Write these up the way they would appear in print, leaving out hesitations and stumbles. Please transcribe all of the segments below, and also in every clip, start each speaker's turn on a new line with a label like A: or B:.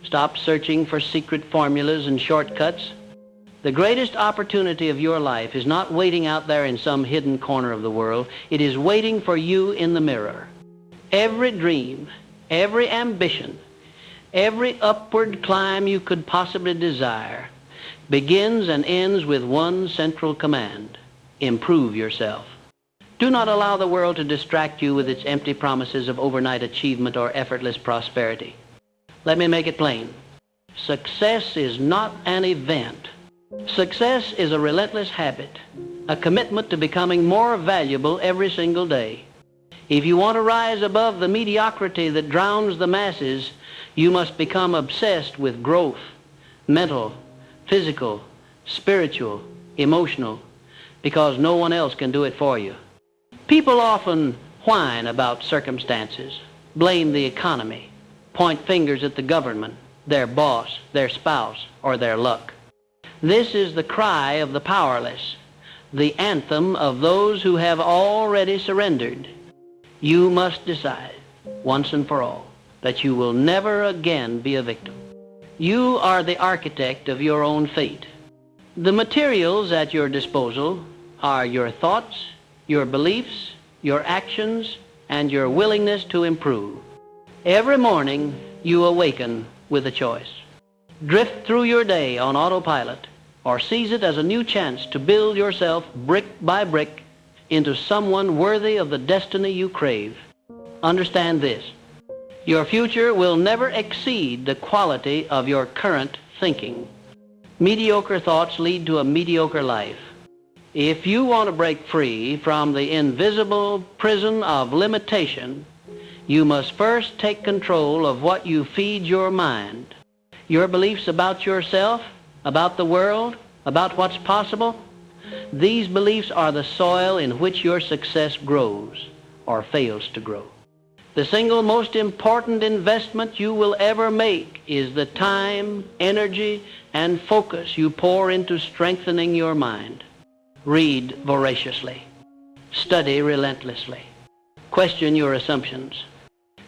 A: Stop searching for secret formulas and shortcuts. The greatest opportunity of your life is not waiting out there in some hidden corner of the world. It is waiting for you in the mirror. Every dream, every ambition, every upward climb you could possibly desire begins and ends with one central command: improve yourself. Do not allow the world to distract you with its empty promises of overnight achievement or effortless prosperity. Let me make it plain. Success is not an event. Success is a relentless habit, a commitment to becoming more valuable every single day. If you want to rise above the mediocrity that drowns the masses, you must become obsessed with growth, mental, physical, spiritual, emotional, because no one else can do it for you. People often whine about circumstances, blame the economy, point fingers at the government, their boss, their spouse, or their luck. This is the cry of the powerless, the anthem of those who have already surrendered. You must decide, once and for all, that you will never again be a victim. You are the architect of your own fate. The materials at your disposal are your thoughts, your beliefs, your actions, and your willingness to improve. Every morning, you awaken with a choice. Drift through your day on autopilot, or seize it as a new chance to build yourself brick by brick into someone worthy of the destiny you crave. Understand this: your future will never exceed the quality of your current thinking. Mediocre thoughts lead to a mediocre life. If you want to break free from the invisible prison of limitation, you must first take control of what you feed your mind. Your beliefs about yourself, about the world, about what's possible, these beliefs are the soil in which your success grows or fails to grow. The single most important investment you will ever make is the time, energy, and focus you pour into strengthening your mind. Read voraciously. Study relentlessly. Question your assumptions.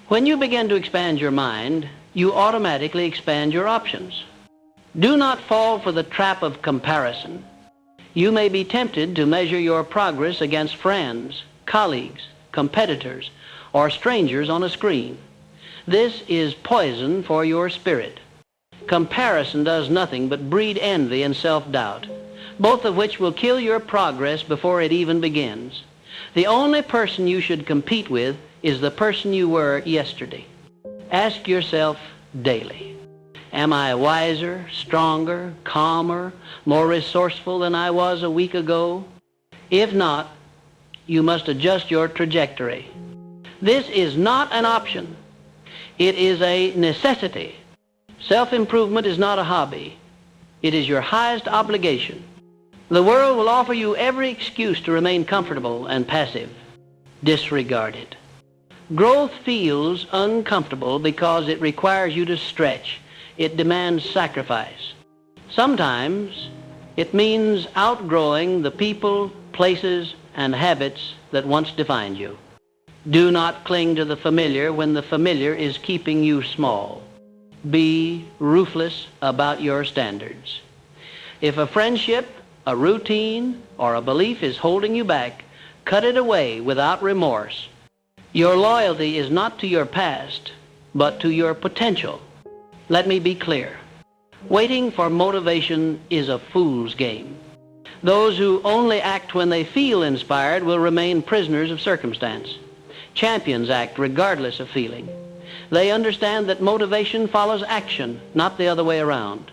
A: When you begin to expand your mind, you automatically expand your options. Do not fall for the trap of comparison. You may be tempted to measure your progress against friends, colleagues, competitors, or strangers on a screen. This is poison for your spirit. Comparison does nothing but breed envy and self-doubt, both of which will kill your progress before it even begins. The only person you should compete with is the person you were yesterday. Ask yourself daily, am I wiser, stronger, calmer, more resourceful than I was a week ago? If not, you must adjust your trajectory. This is not an option. It is a necessity. Self-improvement is not a hobby. It is your highest obligation. The world will offer you every excuse to remain comfortable and passive. Disregard it. Growth feels uncomfortable because it requires you to stretch. It demands sacrifice. Sometimes it means outgrowing the people, places, and habits that once defined you. Do not cling to the familiar when the familiar is keeping you small. Be ruthless about your standards. If a friendship, a routine, or a belief is holding you back, cut it away without remorse. Your loyalty is not to your past, but to your potential. Let me be clear. Waiting for motivation is a fool's game. Those who only act when they feel inspired will remain prisoners of circumstance. Champions act regardless of feeling. They understand that motivation follows action, not the other way around.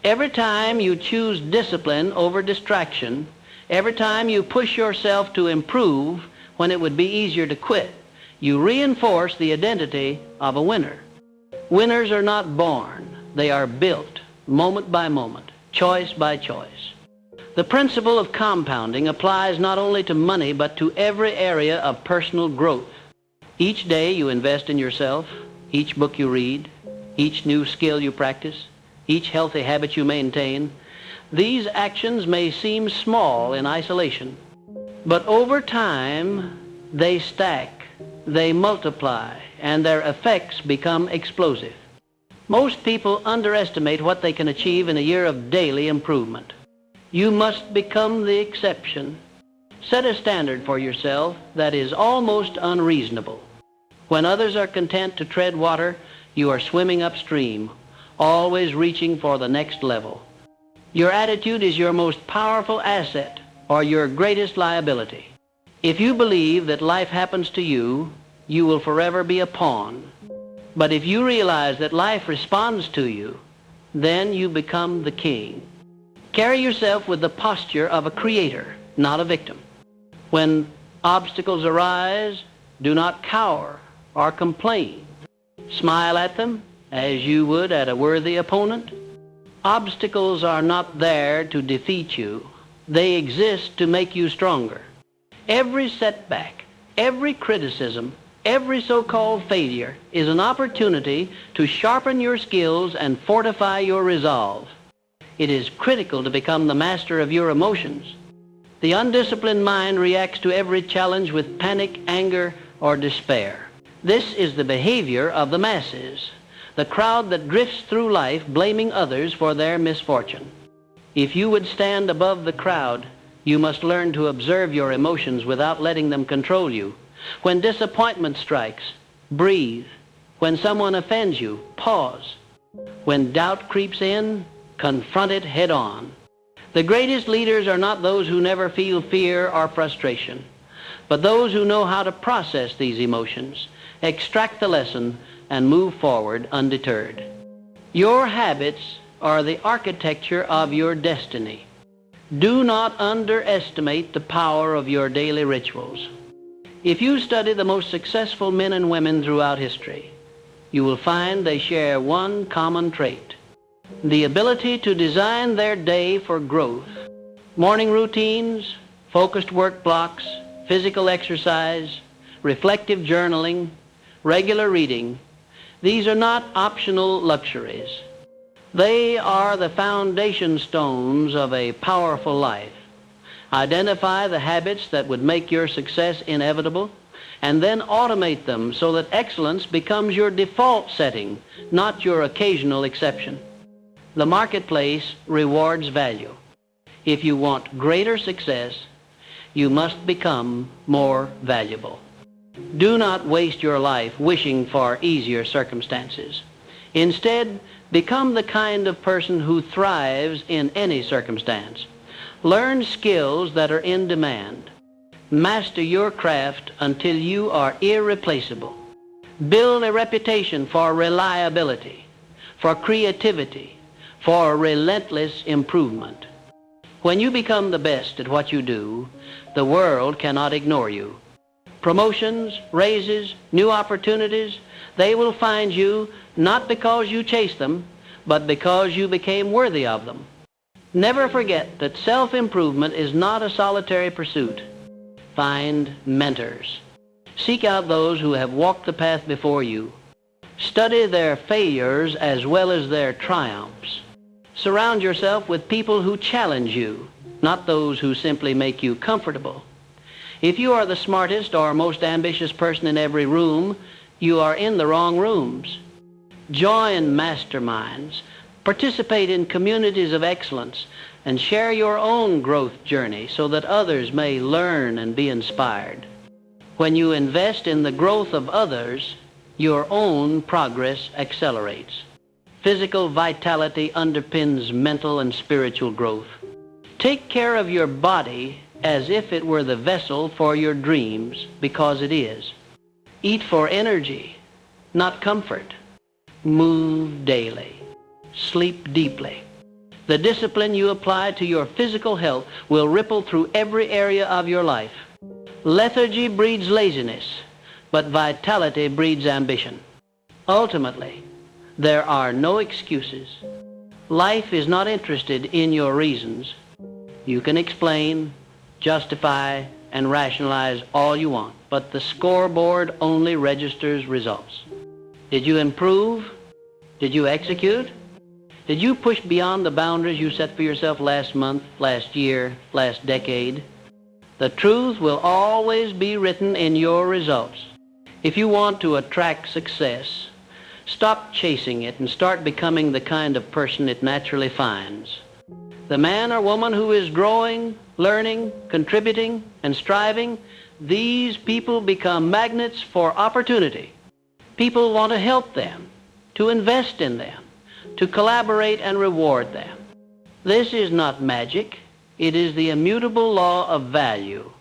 A: Every time you choose discipline over distraction, every time you push yourself to improve when it would be easier to quit, you reinforce the identity of a winner. Winners are not born. They are built, moment by moment, choice by choice. The principle of compounding applies not only to money, but to every area of personal growth. Each day you invest in yourself, each book you read, each new skill you practice, each healthy habit you maintain. These actions may seem small in isolation, but over time they stack, they multiply, and their effects become explosive. Most people underestimate what they can achieve in a year of daily improvement. You must become the exception. Set a standard for yourself that is almost unreasonable. When others are content to tread water, you are swimming upstream, always reaching for the next level. Your attitude is your most powerful asset or your greatest liability. If you believe that life happens to you, you will forever be a pawn. But if you realize that life responds to you, then you become the king. Carry yourself with the posture of a creator, not a victim. When obstacles arise, do not cower or complain. Smile at them as you would at a worthy opponent. Obstacles are not there to defeat you. They exist to make you stronger. Every setback, every criticism, every so-called failure is an opportunity to sharpen your skills and fortify your resolve. It is critical to become the master of your emotions. The undisciplined mind reacts to every challenge with panic, anger, or despair. This is the behavior of the masses, the crowd that drifts through life blaming others for their misfortune. If you would stand above the crowd, you must learn to observe your emotions without letting them control you. When disappointment strikes, breathe. When someone offends you, pause. When doubt creeps in, confront it head on. The greatest leaders are not those who never feel fear or frustration, but those who know how to process these emotions, extract the lesson, and move forward undeterred. Your habits are the architecture of your destiny. Do not underestimate the power of your daily rituals. If you study the most successful men and women throughout history, you will find they share one common trait: the ability to design their day for growth. Morning routines, focused work blocks, physical exercise, reflective journaling, regular reading, these are not optional luxuries. They are the foundation stones of a powerful life. Identify the habits that would make your success inevitable, and then automate them so that excellence becomes your default setting, not your occasional exception. The marketplace rewards value. If you want greater success, you must become more valuable. Do not waste your life wishing for easier circumstances. Instead, become the kind of person who thrives in any circumstance. Learn skills that are in demand. Master your craft until you are irreplaceable. Build a reputation for reliability, for creativity, for relentless improvement. When you become the best at what you do, the world cannot ignore you. Promotions, raises, new opportunities, they will find you not because you chased them, but because you became worthy of them. Never forget that self-improvement is not a solitary pursuit. Find mentors. Seek out those who have walked the path before you. Study their failures as well as their triumphs. Surround yourself with people who challenge you, not those who simply make you comfortable. If you are the smartest or most ambitious person in every room, you are in the wrong rooms. Join masterminds. Participate in communities of excellence and share your own growth journey so that others may learn and be inspired. When you invest in the growth of others, your own progress accelerates. Physical vitality underpins mental and spiritual growth. Take care of your body as if it were the vessel for your dreams, because it is. Eat for energy, not comfort. Move daily. Sleep deeply. The discipline you apply to your physical health will ripple through every area of your life. Lethargy breeds laziness, but vitality breeds ambition. Ultimately, there are no excuses. Life is not interested in your reasons. You can explain, justify, and rationalize all you want, but the scoreboard only registers results. Did you improve? Did you execute? Did you push beyond the boundaries you set for yourself last month, last year, last decade? The truth will always be written in your results. If you want to attract success, Stop chasing it and start becoming the kind of person it naturally finds. The man or woman who is growing, learning, contributing, and striving, these people become magnets for opportunity. People want to help them, to invest in them, to collaborate and reward them. This is not magic. It is the immutable law of value.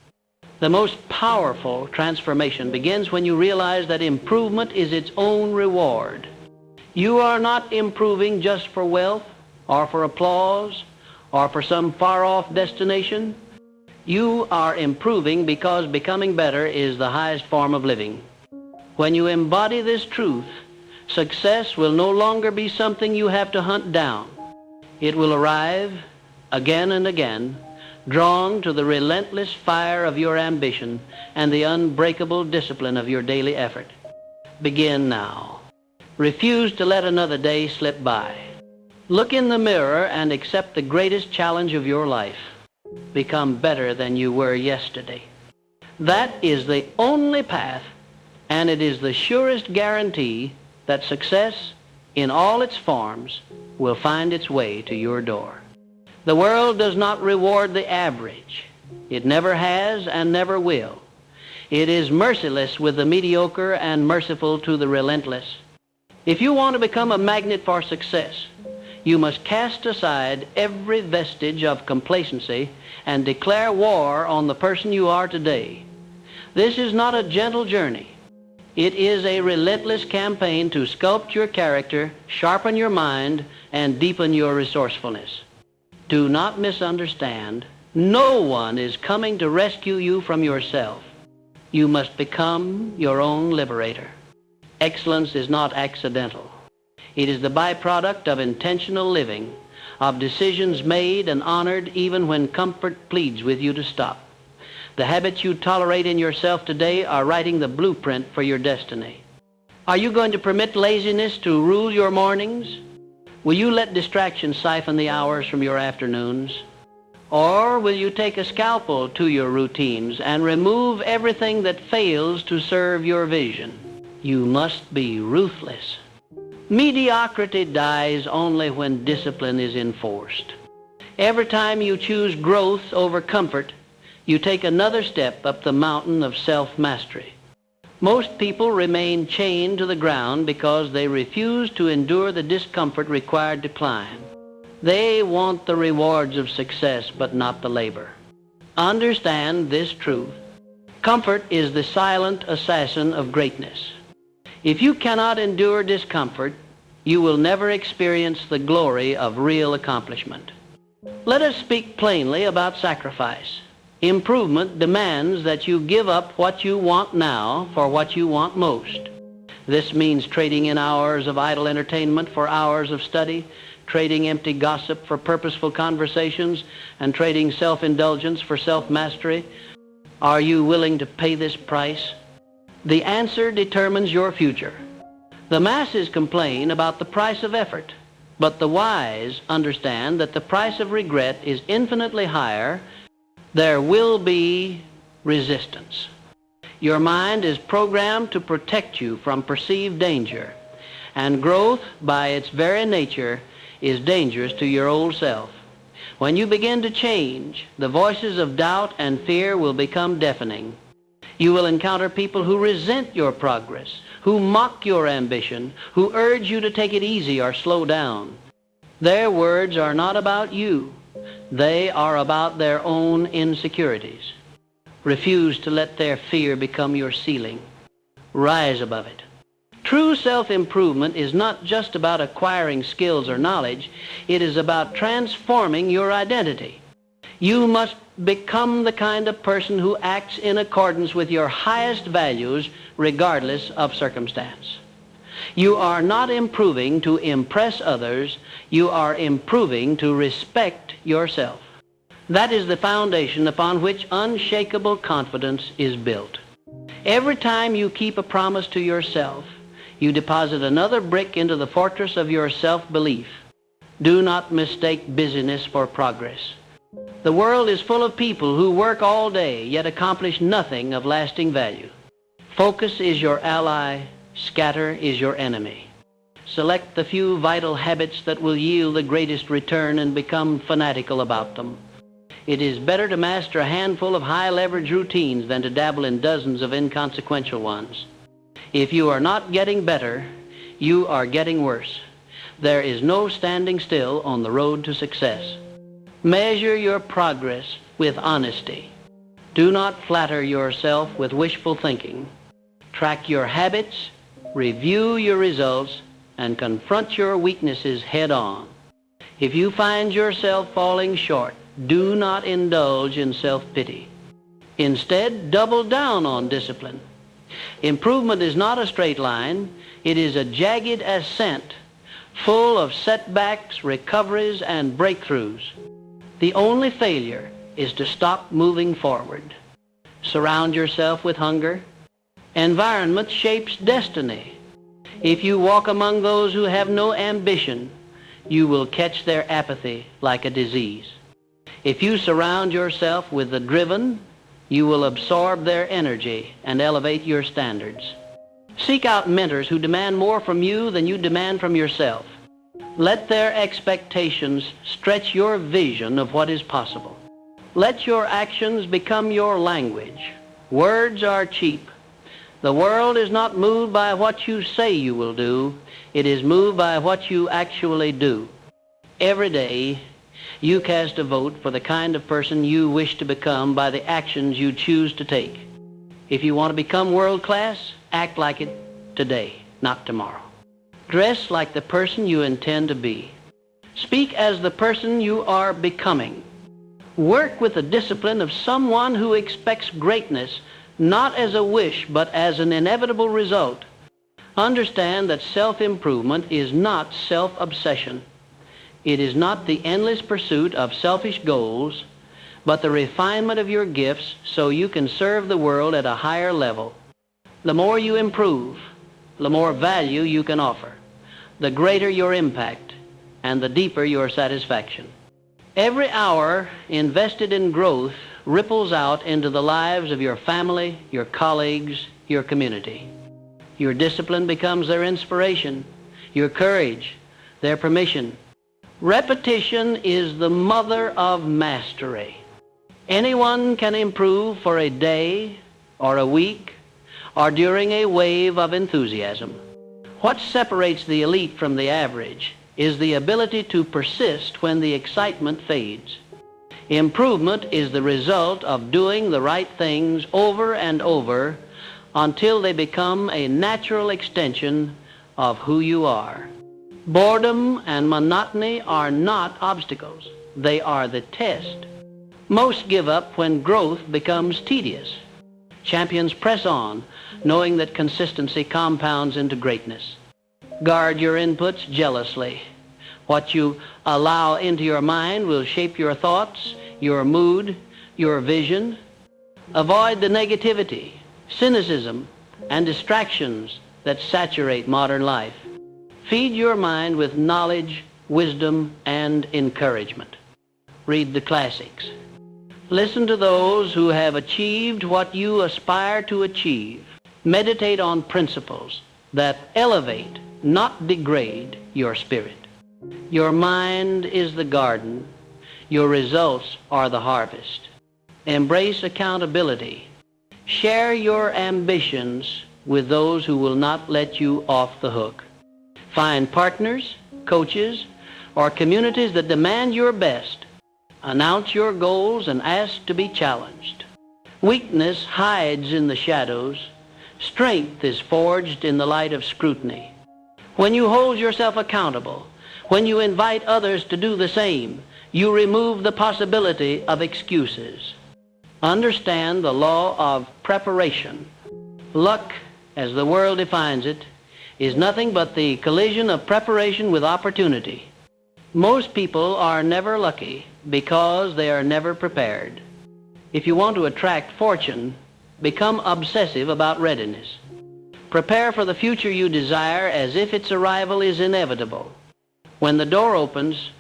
A: The most powerful transformation begins when you realize that improvement is its own reward. You are not improving just for wealth or for applause or for some far-off destination. You are improving because becoming better is the highest form of living. When you embody this truth, success will no longer be something you have to hunt down. It will arrive again and again, drawn to the relentless fire of your ambition and the unbreakable discipline of your daily effort. Begin now. Refuse to let another day slip by. Look in the mirror and accept the greatest challenge of your life. Become better than you were yesterday. That is the only path, and it is the surest guarantee that success in all its forms will find its way to your door. The world does not reward the average. It never has and never will. It is merciless with the mediocre and merciful to the relentless. If you want to become a magnet for success, you must cast aside every vestige of complacency and declare war on the person you are today. This is not a gentle journey. It is a relentless campaign to sculpt your character, sharpen your mind, and deepen your resourcefulness. Do not misunderstand. No one is coming to rescue you from yourself. You must become your own liberator. Excellence is not accidental. It is the byproduct of intentional living, of decisions made and honored even when comfort pleads with you to stop. The habits you tolerate in yourself today are writing the blueprint for your destiny. Are you going to permit laziness to rule your mornings? Will you let distractions siphon the hours from your afternoons? Or will you take a scalpel to your routines and remove everything that fails to serve your vision? You must be ruthless. Mediocrity dies only when discipline is enforced. Every time you choose growth over comfort, you take another step up the mountain of self-mastery. Most people remain chained to the ground because they refuse to endure the discomfort required to climb. They want the rewards of success, but not the labor. Understand this truth. Comfort is the silent assassin of greatness. If you cannot endure discomfort, you will never experience the glory of real accomplishment. Let us speak plainly about sacrifice. Improvement demands that you give up what you want now for what you want most. This means trading in hours of idle entertainment for hours of study, trading empty gossip for purposeful conversations, and trading self-indulgence for self-mastery. Are you willing to pay this price? The answer determines your future. The masses complain about the price of effort, but the wise understand that the price of regret is infinitely higher. There will be resistance. Your mind is programmed to protect you from perceived danger, and growth, by its very nature, is dangerous to your old self. When you begin to change, the voices of doubt and fear will become deafening. You will encounter people who resent your progress, who mock your ambition, who urge you to take it easy or slow down. Their words are not about you. They are about their own insecurities. Refuse to let their fear become your ceiling. Rise above it. True self-improvement is not just about acquiring skills or knowledge. It is about transforming your identity. You must become the kind of person who acts in accordance with your highest values regardless of circumstance. You are not improving to impress others. You are improving to respect yourself. That is the foundation upon which unshakable confidence is built. Every time you keep a promise to yourself, you deposit another brick into the fortress of your self-belief. Do not mistake busyness for progress. The world is full of people who work all day yet accomplish nothing of lasting value. Focus is your ally. Scatter is your enemy. select the few vital habits that will yield the greatest return and become fanatical about them. It is better to master a handful of high-leverage routines than to dabble in dozens of inconsequential ones. If you are not getting better, you are getting worse. There is no standing still on the road to success. Measure your progress with honesty. Do not flatter yourself with wishful thinking. Track your habits, review your results, and confront your weaknesses head-on. If you find yourself falling short, do not indulge in self-pity. Instead, double down on discipline. Improvement is not a straight line. It is a jagged ascent, full of setbacks, recoveries, and breakthroughs. The only failure is to stop moving forward. Surround yourself with hunger. Environment shapes destiny. If you walk among those who have no ambition, you will catch their apathy like a disease. If you surround yourself with the driven, you will absorb their energy and elevate your standards. Seek out mentors who demand more from you than you demand from yourself. Let their expectations stretch your vision of what is possible. Let your actions become your language. Words are cheap. The world is not moved by what you say you will do. It is moved by what you actually do. Every day, you cast a vote for the kind of person you wish to become by the actions you choose to take. If you want to become world class, act like it today, not tomorrow. Dress like the person you intend to be. Speak as the person you are becoming. Work with the discipline of someone who expects greatness, not as a wish, but as an inevitable result. Understand that self-improvement is not self-obsession. It is not the endless pursuit of selfish goals, but the refinement of your gifts so you can serve the world at a higher level. The more you improve, the more value you can offer, the greater your impact, and the deeper your satisfaction. Every hour invested in growth ripples out into the lives of your family, your colleagues, your community. Your discipline becomes their inspiration, your courage, their permission. Repetition is the mother of mastery. Anyone can improve for a day or a week or during a wave of enthusiasm. What separates the elite from the average is the ability to persist when the excitement fades. Improvement is the result of doing the right things over and over until they become a natural extension of who you are. Boredom and monotony are not obstacles. They are the test. Most give up when growth becomes tedious. Champions press on, knowing that consistency compounds into greatness. Guard your inputs jealously. What you allow into your mind will shape your thoughts, your mood, your vision. Avoid the negativity, cynicism, and distractions that saturate modern life. Feed your mind with knowledge, wisdom, and encouragement. Read the classics. Listen to those who have achieved what you aspire to achieve. Meditate on principles that elevate, not degrade, your spirit. Your mind is the garden. Your results are the harvest. Embrace accountability. Share your ambitions with those who will not let you off the hook. Find partners, coaches, or communities that demand your best. Announce your goals and ask to be challenged. Weakness hides in the shadows. Strength is forged in the light of scrutiny. When you hold yourself accountable, when you invite others to do the same, you remove the possibility of excuses. Understand the law of preparation. Luck, as the world defines it, is nothing but the collision of preparation with opportunity. Most people are never lucky because they are never prepared. If you want to attract fortune, become obsessive about readiness. Prepare for the future you desire as if its arrival is inevitable. When the door opens,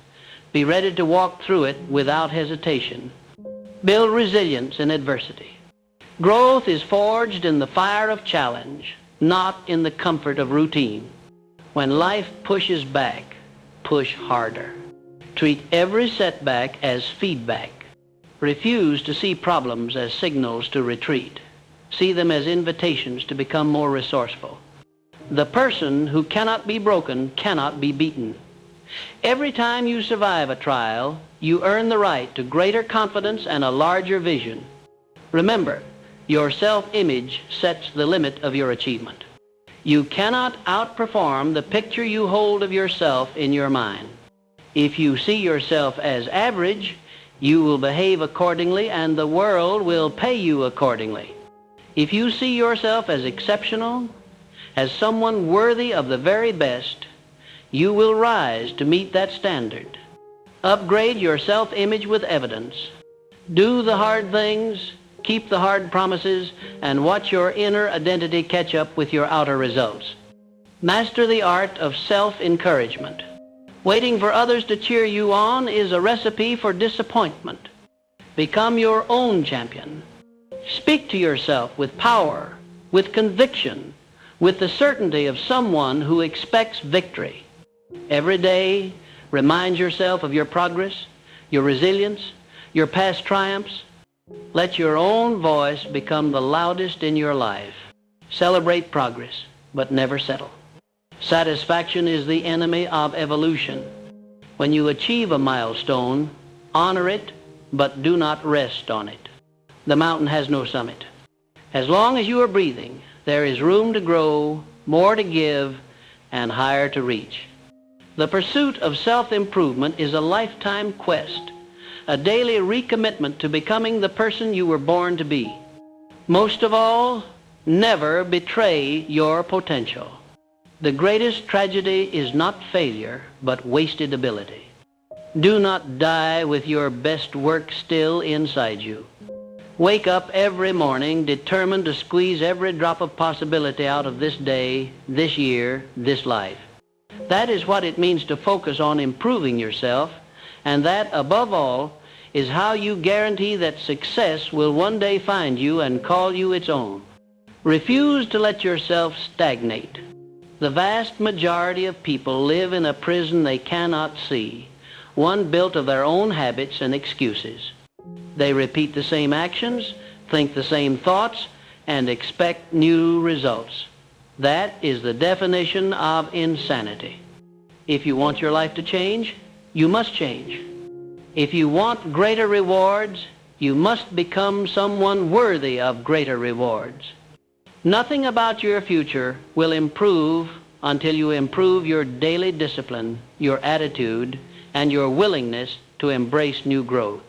A: be ready to walk through it without hesitation. Build resilience in adversity. Growth is forged in the fire of challenge, not in the comfort of routine. When life pushes back, push harder. Treat every setback as feedback. Refuse to see problems as signals to retreat. See them as invitations to become more resourceful. The person who cannot be broken cannot be beaten. Every time you survive a trial, you earn the right to greater confidence and a larger vision. Remember, your self-image sets the limit of your achievement. You cannot outperform the picture you hold of yourself in your mind. If you see yourself as average, you will behave accordingly and the world will pay you accordingly. If you see yourself as exceptional, as someone worthy of the very best, you will rise to meet that standard. Upgrade your self-image with evidence. Do the hard things, keep the hard promises, and watch your inner identity catch up with your outer results. Master the art of self-encouragement. Waiting for others to cheer you on is a recipe for disappointment. Become your own champion. Speak to yourself with power, with conviction, with the certainty of someone who expects victory. Every day, remind yourself of your progress, your resilience, your past triumphs. Let your own voice become the loudest in your life. Celebrate progress, but never settle. Satisfaction is the enemy of evolution. When you achieve a milestone, honor it, but do not rest on it. The mountain has no summit. As long as you are breathing, there is room to grow, more to give, and higher to reach. The pursuit of self-improvement is a lifetime quest, a daily recommitment to becoming the person you were born to be. Most of all, never betray your potential. The greatest tragedy is not failure, but wasted ability. Do not die with your best work still inside you. Wake up every morning determined to squeeze every drop of possibility out of this day, this year, this life. That is what it means to focus on improving yourself, and that, above all, is how you guarantee that success will one day find you and call you its own. Refuse to let yourself stagnate. The vast majority of people live in a prison they cannot see, one built of their own habits and excuses. They repeat the same actions, think the same thoughts, and expect new results. That is the definition of insanity. If you want your life to change, you must change. If you want greater rewards, you must become someone worthy of greater rewards. Nothing about your future will improve until you improve your daily discipline, your attitude, and your willingness to embrace new growth.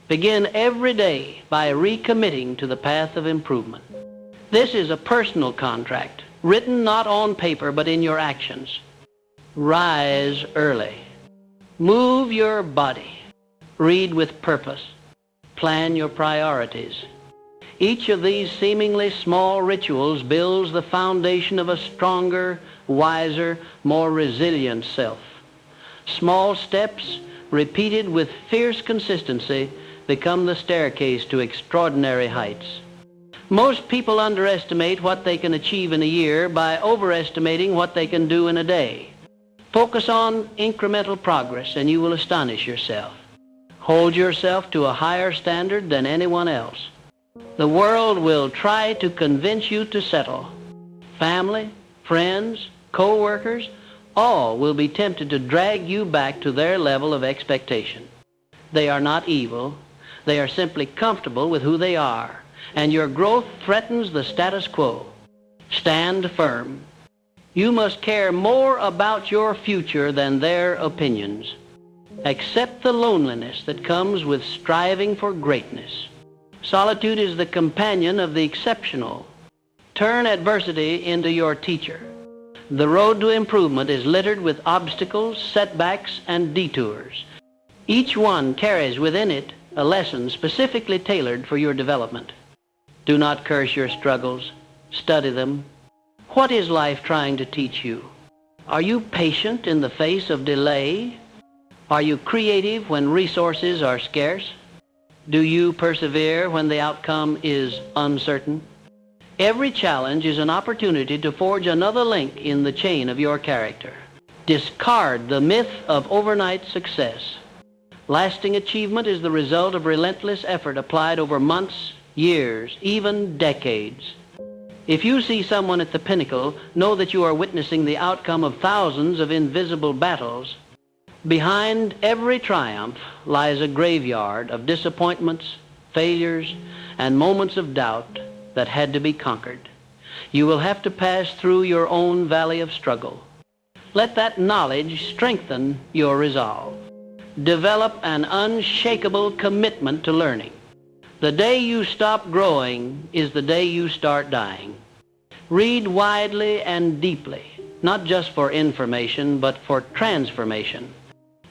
A: Begin every day by recommitting to the path of improvement. This is a personal contract, written not on paper but in your actions. Rise early. Move your body. Read with purpose. Plan your priorities. Each of these seemingly small rituals builds the foundation of a stronger, wiser, more resilient self. Small steps, repeated with fierce consistency, become the staircase to extraordinary heights. Most people underestimate what they can achieve in a year by overestimating what they can do in a day. Focus on incremental progress and you will astonish yourself. Hold yourself to a higher standard than anyone else. The world will try to convince you to settle. Family, friends, co-workers, all will be tempted to drag you back to their level of expectation. They are not evil. They are simply comfortable with who they are, and your growth threatens the status quo. Stand firm. You must care more about your future than their opinions. Accept the loneliness that comes with striving for greatness. Solitude is the companion of the exceptional. Turn adversity into your teacher. The road to improvement is littered with obstacles, setbacks, and detours. Each one carries within it a lesson specifically tailored for your development. Do not curse your struggles. Study them. What is life trying to teach you? Are you patient in the face of delay? Are you creative when resources are scarce? Do you persevere when the outcome is uncertain? Every challenge is an opportunity to forge another link in the chain of your character. Discard the myth of overnight success. Lasting achievement is the result of relentless effort applied over months, years, even decades. If you see someone at the pinnacle, know that you are witnessing the outcome of thousands of invisible battles. Behind every triumph lies a graveyard of disappointments, failures, and moments of doubt that had to be conquered. You will have to pass through your own valley of struggle. Let that knowledge strengthen your resolve. Develop an unshakable commitment to learning. The day you stop growing is the day you start dying. Read widely and deeply, not just for information, but for transformation.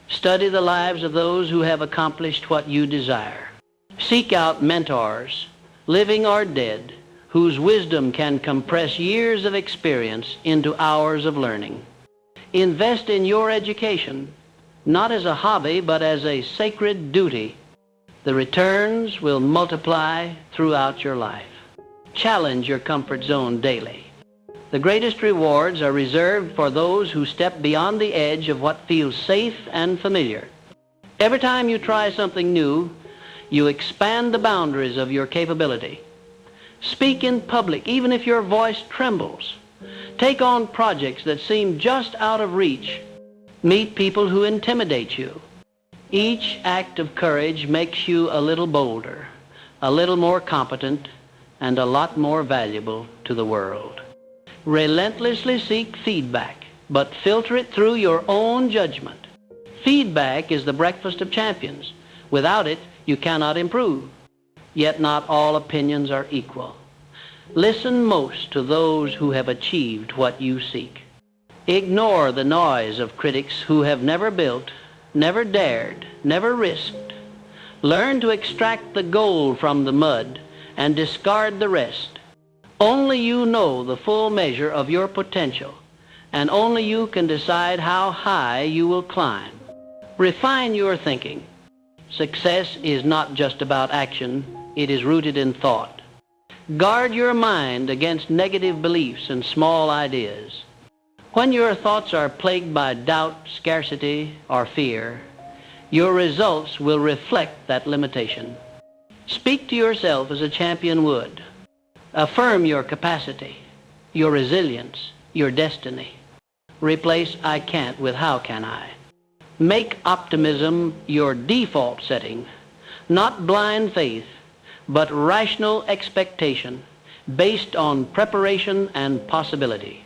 A: Study the lives of those who have accomplished what you desire. Seek out mentors, living or dead, whose wisdom can compress years of experience into hours of learning. Invest in your education, not as a hobby, but as a sacred duty. The returns will multiply throughout your life. Challenge your comfort zone daily. The greatest rewards are reserved for those who step beyond the edge of what feels safe and familiar. Every time you try something new, you expand the boundaries of your capability. Speak in public, even if your voice trembles. Take on projects that seem just out of reach. Meet people who intimidate you. Each act of courage makes you a little bolder, a little more competent, and a lot more valuable to the world. Relentlessly seek feedback, but filter it through your own judgment. Feedback is the breakfast of champions. Without it, you cannot improve. Yet not all opinions are equal. Listen most to those who have achieved what you seek. Ignore the noise of critics who have never built, never dared, never risked. Learn to extract the gold from the mud and discard the rest. Only you know the full measure of your potential, and only you can decide how high you will climb. Refine your thinking. Success is not just about action, it is rooted in thought. Guard your mind against negative beliefs and small ideas. When your thoughts are plagued by doubt, scarcity, or fear, your results will reflect that limitation. Speak to yourself as a champion would. Affirm your capacity, your resilience, your destiny. Replace "I can't" with "how can I." Make optimism your default setting, not blind faith, but rational expectation based on preparation and possibility.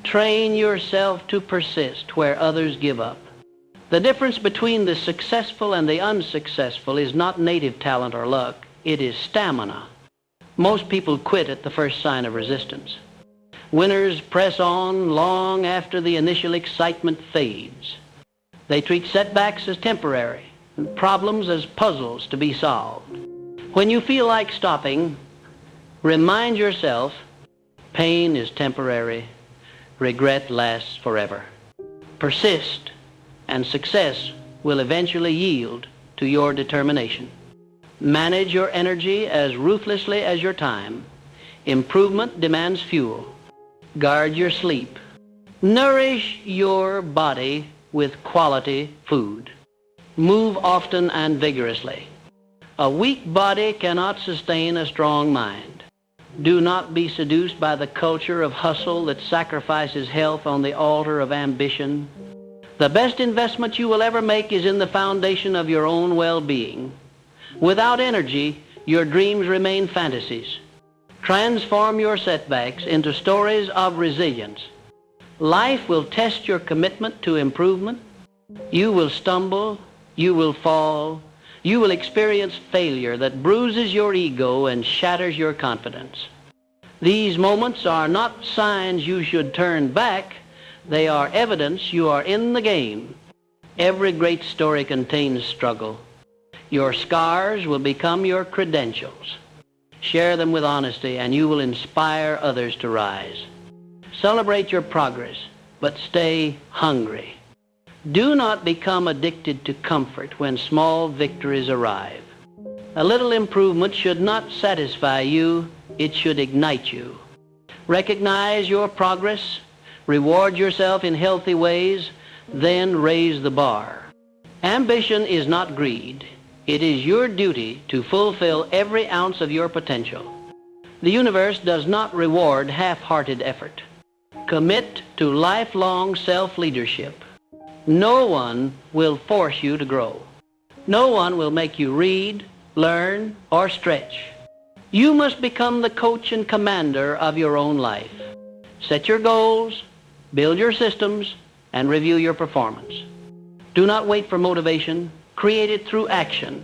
A: Train yourself to persist where others give up. The difference between the successful and the unsuccessful is not native talent or luck, it is stamina. Most people quit at the first sign of resistance. Winners press on long after the initial excitement fades. They treat setbacks as temporary and problems as puzzles to be solved. When you feel like stopping, remind yourself, pain is temporary, regret lasts forever. Persist, and success will eventually yield to your determination. Manage your energy as ruthlessly as your time. Improvement demands fuel. Guard your sleep. Nourish your body with quality food. Move often and vigorously. A weak body cannot sustain a strong mind. Do not be seduced by the culture of hustle that sacrifices health on the altar of ambition. The best investment you will ever make is in the foundation of your own well-being. Without energy, your dreams remain fantasies. Transform your setbacks into stories of resilience. Life will test your commitment to improvement. You will stumble, you will fall, you will experience failure that bruises your ego and shatters your confidence. These moments are not signs you should turn back. They are evidence you are in the game. Every great story contains struggle. Your scars will become your credentials. Share them with honesty, and you will inspire others to rise. Celebrate your progress, but stay hungry. Do not become addicted to comfort when small victories arrive. A little improvement should not satisfy you, it should ignite you. Recognize your progress, reward yourself in healthy ways, then raise the bar. Ambition is not greed. It is your duty to fulfill every ounce of your potential. The universe does not reward half-hearted effort. Commit to lifelong self-leadership. No one will force you to grow. No one will make you read, learn, or stretch. You must become the coach and commander of your own life. Set your goals, build your systems, and review your performance. Do not wait for motivation. Create it through action.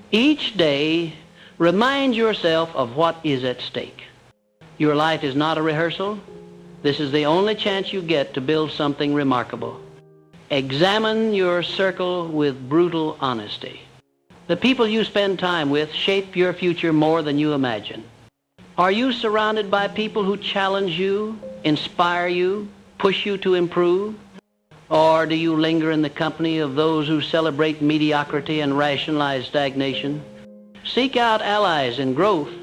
A: Each day, remind yourself of what is at stake. Your life is not a rehearsal. This is the only chance you get to build something remarkable. Examine your circle with brutal honesty. The people you spend time with shape your future more than you imagine. Are you surrounded by people who challenge you, inspire you, push you to improve? Or do you linger in the company of those who celebrate mediocrity and rationalize stagnation? Seek out allies in growth.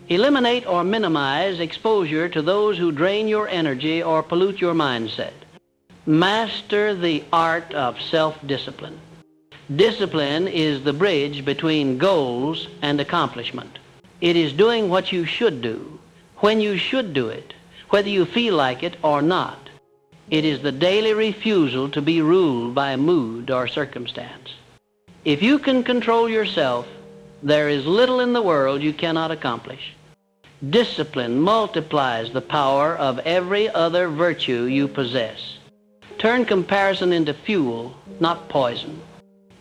A: Eliminate or minimize exposure to those who drain your energy or pollute your mindset. Master the art of self-discipline. Discipline is the bridge between goals and accomplishment. It is doing what you should do, when you should do it, whether you feel like it or not. It is the daily refusal to be ruled by mood or circumstance. If you can control yourself, there is little in the world you cannot accomplish. Discipline multiplies the power of every other virtue you possess. Turn comparison into fuel, not poison.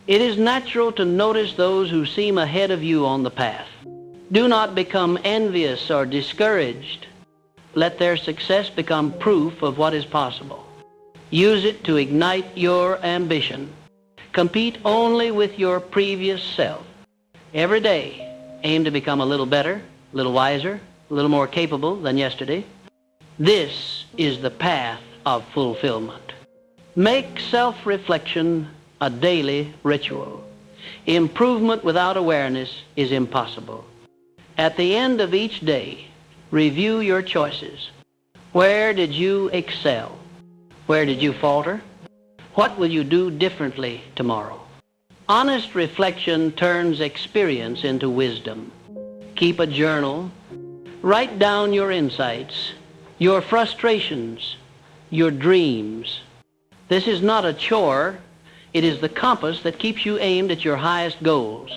A: It is natural to notice those who seem ahead of you on the path. Do not become envious or discouraged. Let their success become proof of what is possible. Use it to ignite your ambition. Compete only with your previous self. Every day, aim to become a little better, a little wiser, a little more capable than yesterday. This is the path of fulfillment. Make self-reflection a daily ritual. Improvement without awareness is impossible. At the end of each day, review your choices. Where did you excel? Where did you falter? What will you do differently tomorrow? Honest reflection turns experience into wisdom. Keep a journal. Write down your insights, your frustrations, your dreams. This is not a chore. It is the compass that keeps you aimed at your highest goals.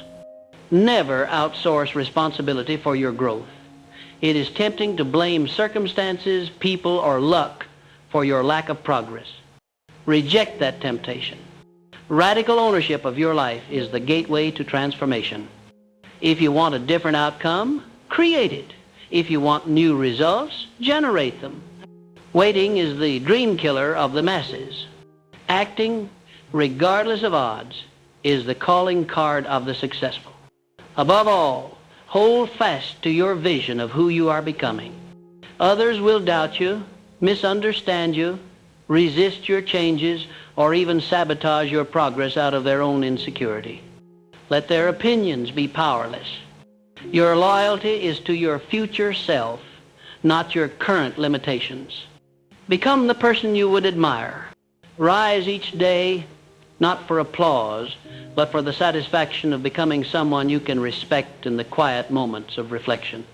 A: Never outsource responsibility for your growth. It is tempting to blame circumstances, people, or luck for your lack of progress. Reject that temptation. Radical ownership of your life is the gateway to transformation. If you want a different outcome, create it. If you want new results, generate them. Waiting is the dream killer of the masses. Acting, regardless of odds, is the calling card of the successful. Above all, hold fast to your vision of who you are becoming. Others will doubt you, misunderstand you, resist your changes, or even sabotage your progress out of their own insecurity. Let their opinions be powerless. Your loyalty is to your future self, not your current limitations. Become the person you would admire. Rise each day, not for applause, but for the satisfaction of becoming someone you can respect in the quiet moments of reflection.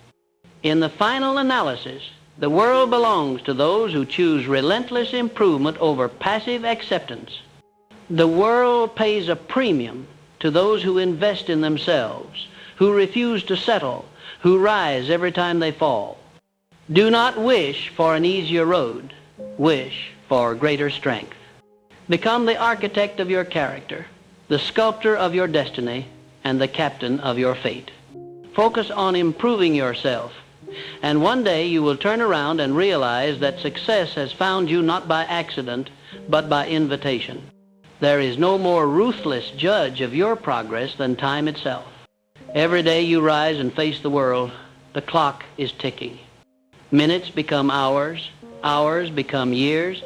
A: In the final analysis, the world belongs to those who choose relentless improvement over passive acceptance. The world pays a premium to those who invest in themselves, who refuse to settle, who rise every time they fall. Do not wish for an easier road. Wish for greater strength. Become the architect of your character, the sculptor of your destiny, and the captain of your fate. Focus on improving yourself, and one day you will turn around and realize that success has found you not by accident, but by invitation. There is no more ruthless judge of your progress than time itself. Every day you rise and face the world, the clock is ticking. Minutes become hours, hours become years,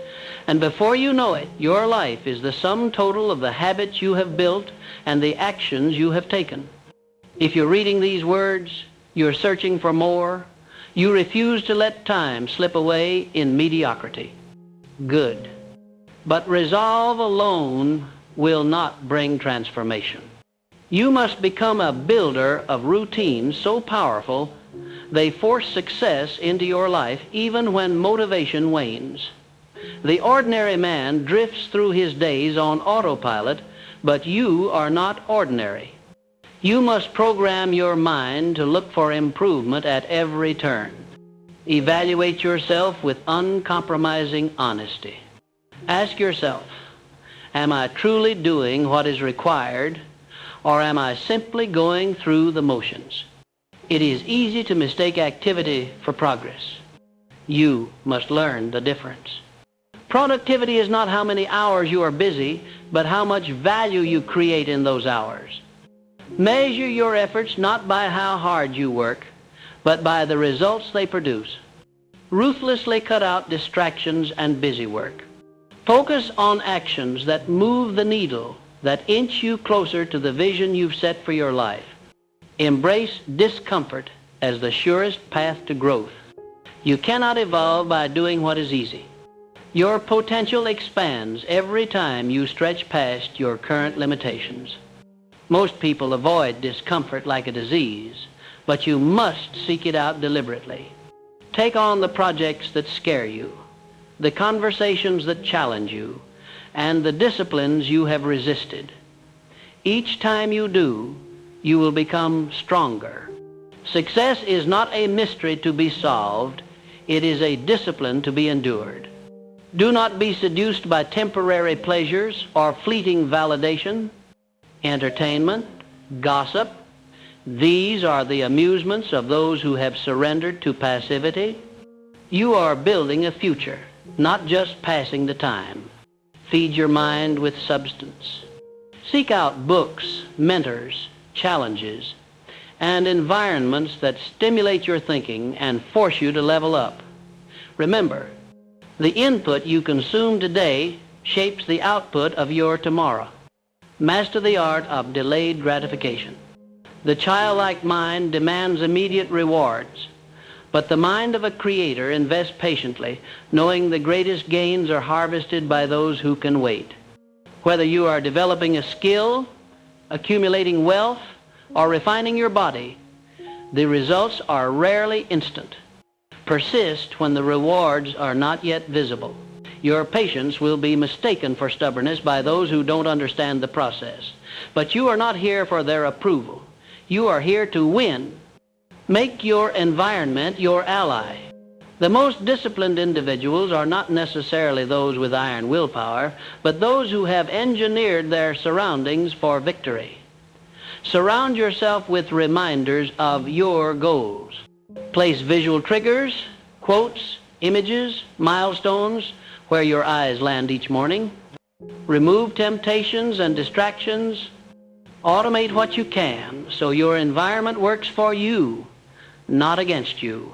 A: and before you know it, your life is the sum total of the habits you have built and the actions you have taken. If you're reading these words, you're searching for more, You refuse to let time slip away in mediocrity. Good. But resolve alone will not bring transformation. You must become a builder of routines so powerful they force success into your life even when motivation wanes. The ordinary man drifts through his days on autopilot, but you are not ordinary. You must program your mind to look for improvement at every turn. Evaluate yourself with uncompromising honesty. Ask yourself, am I truly doing what is required, or am I simply going through the motions? It is easy to mistake activity for progress. You must learn the difference. Productivity is not how many hours you are busy, but how much value you create in those hours. Measure your efforts not by how hard you work, but by the results they produce. Ruthlessly cut out distractions and busy work. Focus on actions that move the needle, that inch you closer to the vision you've set for your life. Embrace discomfort as the surest path to growth. You cannot evolve by doing what is easy. Your potential expands every time you stretch past your current limitations. Most people avoid discomfort like a disease, but you must seek it out deliberately. Take on the projects that scare you, the conversations that challenge you, and the disciplines you have resisted. Each time you do, you will become stronger. Success is not a mystery to be solved. It is a discipline to be endured. Do not be seduced by temporary pleasures or fleeting validation, entertainment, gossip. These are the amusements of those who have surrendered to passivity. You are building a future, not just passing the time. Feed your mind with substance. Seek out books, mentors, challenges, and environments that stimulate your thinking and force you to level up. Remember, the input you consume today shapes the output of your tomorrow. Master the art of delayed gratification. The childlike mind demands immediate rewards, but the mind of a creator invests patiently, knowing the greatest gains are harvested by those who can wait. Whether you are developing a skill, accumulating wealth, or refining your body, the results are rarely instant. Persist when the rewards are not yet visible. Your patience will be mistaken for stubbornness by those who don't understand the process. But you are not here for their approval. You are here to win. Make your environment your ally. The most disciplined individuals are not necessarily those with iron willpower, but those who have engineered their surroundings for victory. Surround yourself with reminders of your goals. Place visual triggers, quotes, images, milestones where your eyes land each morning. Remove temptations and distractions. Automate what you can so your environment works for you, not against you.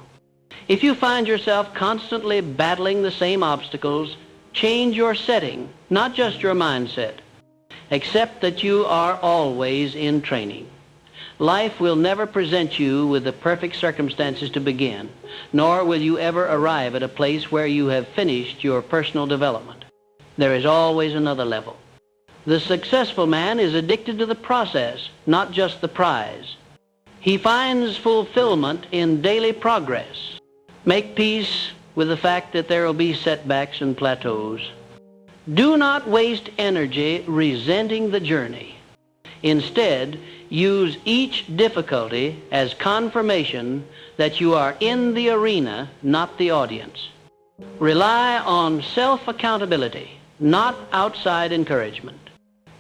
A: If you find yourself constantly battling the same obstacles, change your setting, not just your mindset. Accept that you are always in training. Life will never present you with the perfect circumstances to begin, nor will you ever arrive at a place where you have finished your personal development. There is always another level. The successful man is addicted to the process, not just the prize. He finds fulfillment in daily progress. Make peace with the fact that there will be setbacks and plateaus. Do not waste energy resenting the journey. Instead, use each difficulty as confirmation that you are in the arena, not the audience. Rely on self-accountability, not outside encouragement.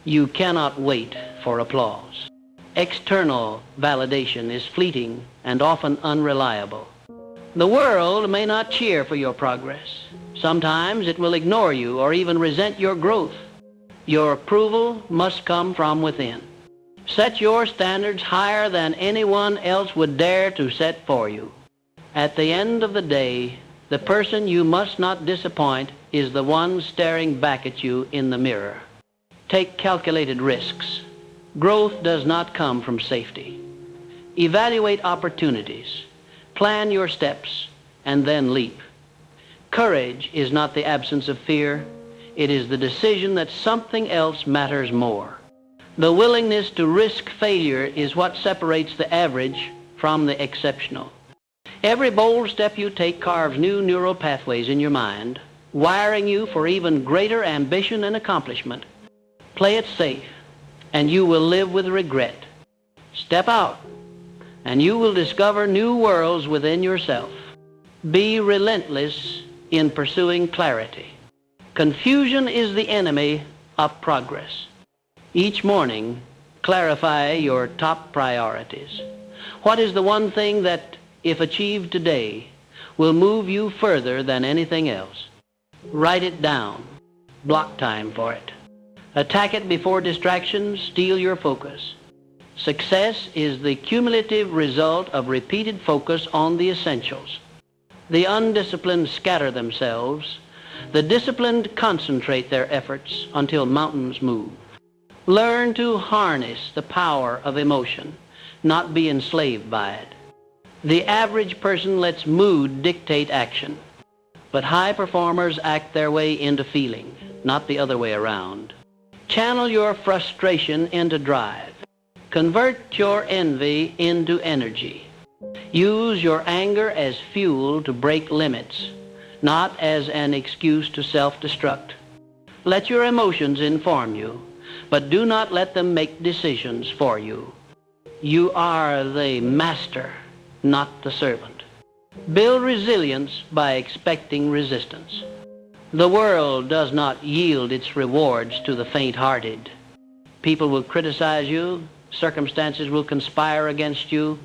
A: You cannot wait for applause. External validation is fleeting and often unreliable. The world may not cheer for your progress. Sometimes it will ignore you or even resent your growth. Your approval must come from within. Set your standards higher than anyone else would dare to set for you. At the end of the day, the person you must not disappoint is the one staring back at you in the mirror. Take calculated risks. Growth does not come from safety. Evaluate opportunities. Plan your steps and then leap. Courage is not the absence of fear. It is the decision that something else matters more. The willingness to risk failure is what separates the average from the exceptional. Every bold step you take carves new neural pathways in your mind, wiring you for even greater ambition and accomplishment. Play it safe, and you will live with regret. Step out, and you will discover new worlds within yourself. Be relentless in pursuing clarity. Confusion is the enemy of progress. Each morning, clarify your top priorities. What is the one thing that, if achieved today, will move you further than anything else? Write it down. Block time for it. Attack it before distractions steal your focus. Success is the cumulative result of repeated focus on the essentials. The undisciplined scatter themselves. The disciplined concentrate their efforts until mountains move. Learn to harness the power of emotion, not be enslaved by it. The average person lets mood dictate action, but high performers act their way into feeling, not the other way around. Channel your frustration into drive. Convert your envy into energy. Use your anger as fuel to break limits, not as an excuse to self-destruct. Let your emotions inform you, but do not let them make decisions for you. You are the master, not the servant. Build resilience by expecting resistance. The world does not yield its rewards to the faint-hearted. People will criticize you, circumstances will conspire against you,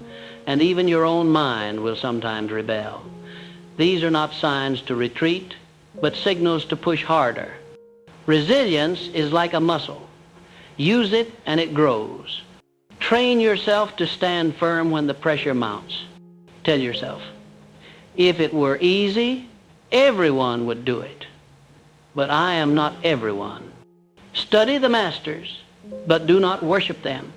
A: and even your own mind will sometimes rebel. These are not signs to retreat, but signals to push harder. Resilience is like a muscle. Use it and it grows. Train yourself to stand firm when the pressure mounts. Tell yourself, if it were easy, everyone would do it. But I am not everyone. Study the masters, but do not worship them.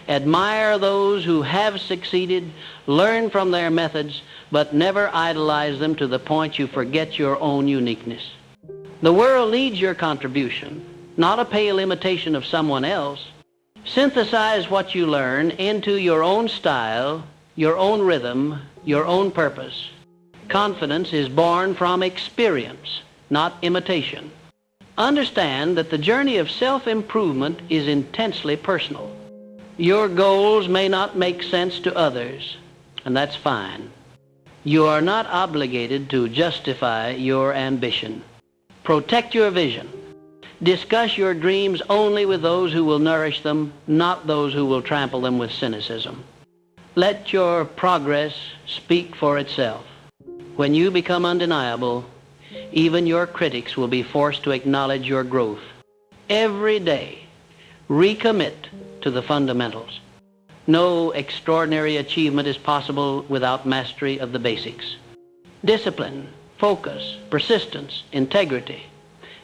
A: Admire those who have succeeded, learn from their methods, but never idolize them to the point you forget your own uniqueness. The world needs your contribution, not a pale imitation of someone else. Synthesize what you learn into your own style, your own rhythm, your own purpose. Confidence is born from experience, not imitation. Understand that the journey of self-improvement is intensely personal. Your goals may not make sense to others, and that's fine. You are not obligated to justify your ambition. Protect your vision. Discuss your dreams only with those who will nourish them, not those who will trample them with cynicism. Let your progress speak for itself. When you become undeniable, even your critics will be forced to acknowledge your growth. Every day, recommit to the fundamentals. No extraordinary achievement is possible without mastery of the basics. Discipline, focus, persistence, integrity.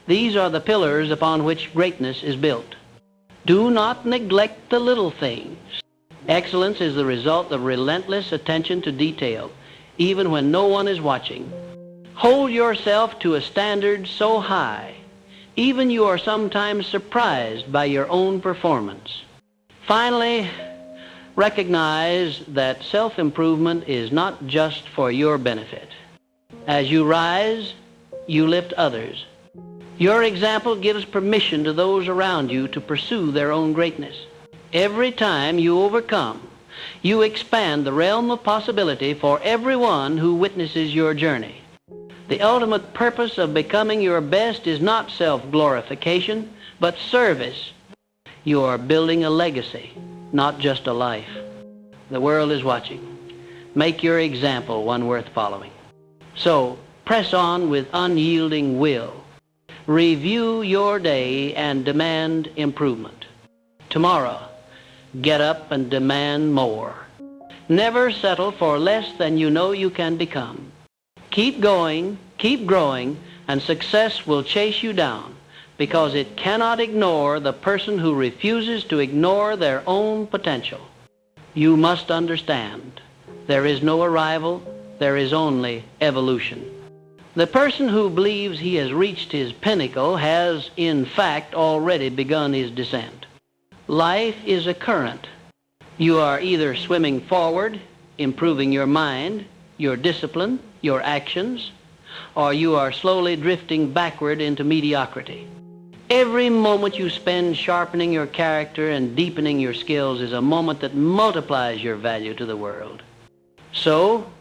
A: These are the pillars upon which greatness is built. Do not neglect the little things. Excellence is the result of relentless attention to detail, even when no one is watching. Hold yourself to a standard so high, even you are sometimes surprised by your own performance. Finally, recognize that self-improvement is not just for your benefit. As you rise, you lift others. Your example gives permission to those around you to pursue their own greatness. Every time you overcome, you expand the realm of possibility for everyone who witnesses your journey. The ultimate purpose of becoming your best is not self-glorification, but service. You are building a legacy, not just a life. The world is watching. Make your example one worth following. So, press on with unyielding will. Review your day and demand improvement. Tomorrow, get up and demand more. Never settle for less than you know you can become. Keep going, keep growing, and success will chase you down because it cannot ignore the person who refuses to ignore their own potential. You must understand, There is no arrival, there is only evolution. The person who believes he has reached his pinnacle has, in fact, already begun his descent. Life is a current. You are either swimming forward, improving your mind, your discipline, your actions, or you are slowly drifting backward into mediocrity. Every moment you spend sharpening your character and deepening your skills is a moment that multiplies your value to the world. So,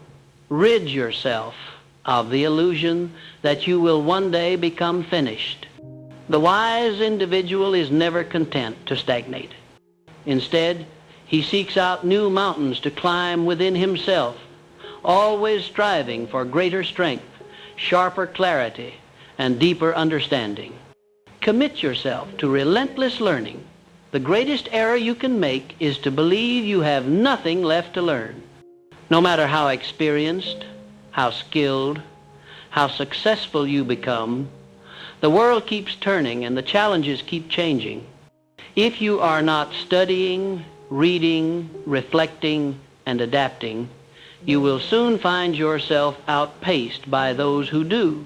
A: rid yourself of the illusion that you will one day become finished. The wise individual is never content to stagnate. Instead, he seeks out new mountains to climb within himself, always striving for greater strength, sharper clarity, and deeper understanding. Commit yourself to relentless learning. The greatest error you can make is to believe you have nothing left to learn. No matter how experienced, how skilled, how successful you become, the world keeps turning and the challenges keep changing. If you are not studying, reading, reflecting, and adapting, you will soon find yourself outpaced by those who do.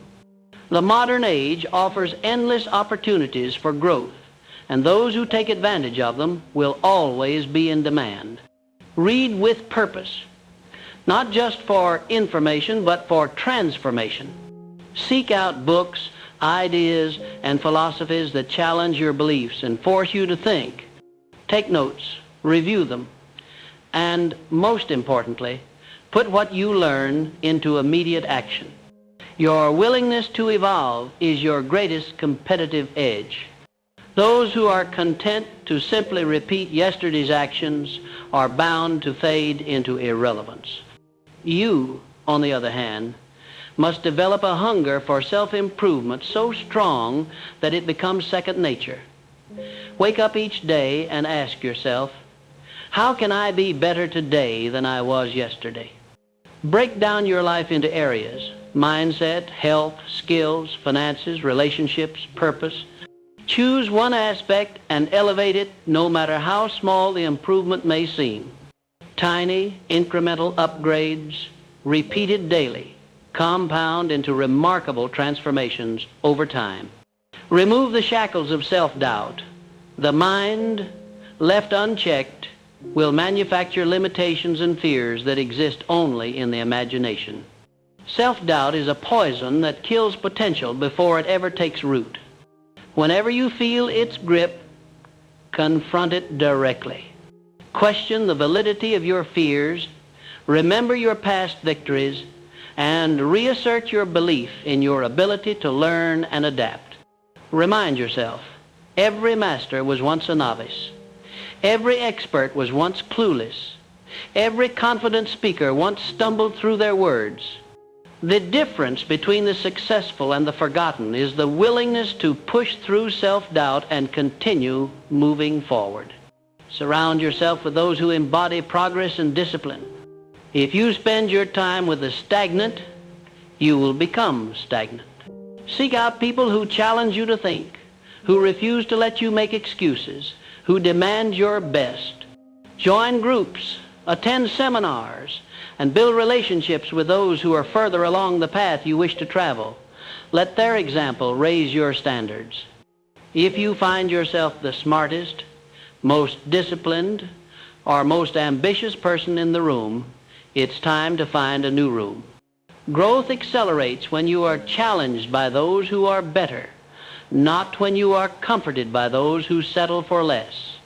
A: The modern age offers endless opportunities for growth, and those who take advantage of them will always be in demand. Read with purpose, not just for information, but for transformation. Seek out books, ideas, and philosophies that challenge your beliefs and force you to think. Take notes, review them, and most importantly, put what you learn into immediate action. Your willingness to evolve is your greatest competitive edge. Those who are content to simply repeat yesterday's actions are bound to fade into irrelevance. You, on the other hand, must develop a hunger for self-improvement so strong that it becomes second nature. Wake up each day and ask yourself, how can I be better today than I was yesterday? Break down your life into areas: mindset, health, skills, finances, relationships, purpose. Choose one aspect and elevate it, no matter how small the improvement may seem. Tiny, incremental upgrades, repeated daily, compound into remarkable transformations over time. Remove the shackles of self-doubt. The mind, left unchecked, will manufacture limitations and fears that exist only in the imagination. Self-doubt is a poison that kills potential before it ever takes root. Whenever you feel its grip, confront it directly. Question the validity of your fears, remember your past victories, and reassert your belief in your ability to learn and adapt. Remind yourself, every master was once a novice. Every expert was once clueless. Every confident speaker once stumbled through their words. The difference between the successful and the forgotten is the willingness to push through self-doubt and continue moving forward. Surround yourself with those who embody progress and discipline. If you spend your time with the stagnant, you will become stagnant. Seek out people who challenge you to think, who refuse to let you make excuses, who demand your best. Join groups, attend seminars, and build relationships with those who are further along the path you wish to travel. Let their example raise your standards. If you find yourself the smartest, most disciplined, or most ambitious person in the room, it's time to find a new room. Growth accelerates when you are challenged by those who are better, not when you are comforted by those who settle for less.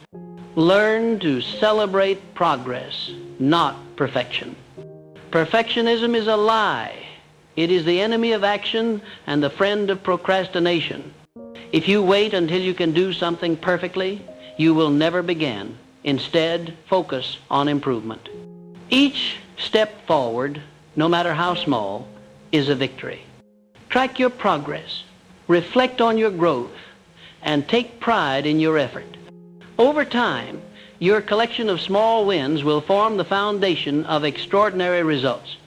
A: Learn to celebrate progress, not perfection. Perfectionism is a lie. It is the enemy of action and the friend of procrastination. If you wait until you can do something perfectly, you will never begin. Instead, focus on improvement. Each step forward, no matter how small, is a victory. Track your progress, reflect on your growth, and take pride in your effort. Over time, your collection of small wins will form the foundation of extraordinary results.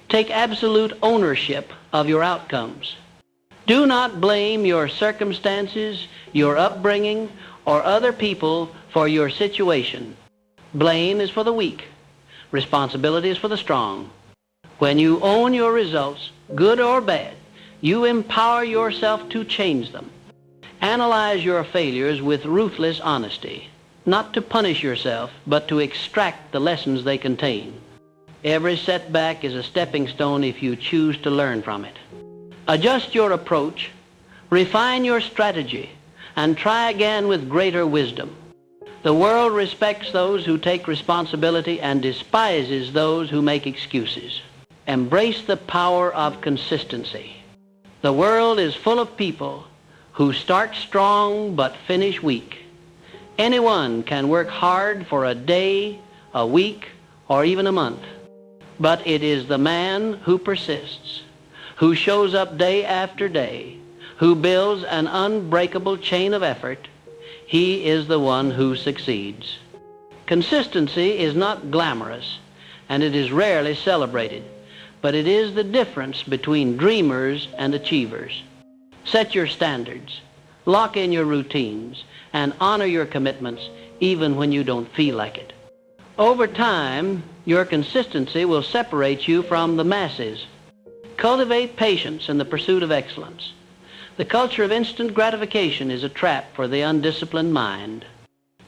A: Take absolute ownership of your outcomes. Do not blame your circumstances, your upbringing, or other people for your situation. Blame is for the weak. Responsibility is for the strong. When you own your results, good or bad, you empower yourself to change them. Analyze your failures with ruthless honesty, not to punish yourself, but to extract the lessons they contain. Every setback is a stepping stone if you choose to learn from it. Adjust your approach, refine your strategy, and try again with greater wisdom. The world respects those who take responsibility and despises those who make excuses. Embrace the power of consistency. The world is full of people who start strong but finish weak. Anyone can work hard for a day, a week, or even a month. But it is the man who persists, who shows up day after day, who builds an unbreakable chain of effort. He is the one who succeeds. Consistency is not glamorous, and it is rarely celebrated, but it is the difference between dreamers and achievers. Set your standards, lock in your routines, and honor your commitments even when you don't feel like it. Over time, your consistency will separate you from the masses. Cultivate patience in the pursuit of excellence. The culture of instant gratification is a trap for the undisciplined mind.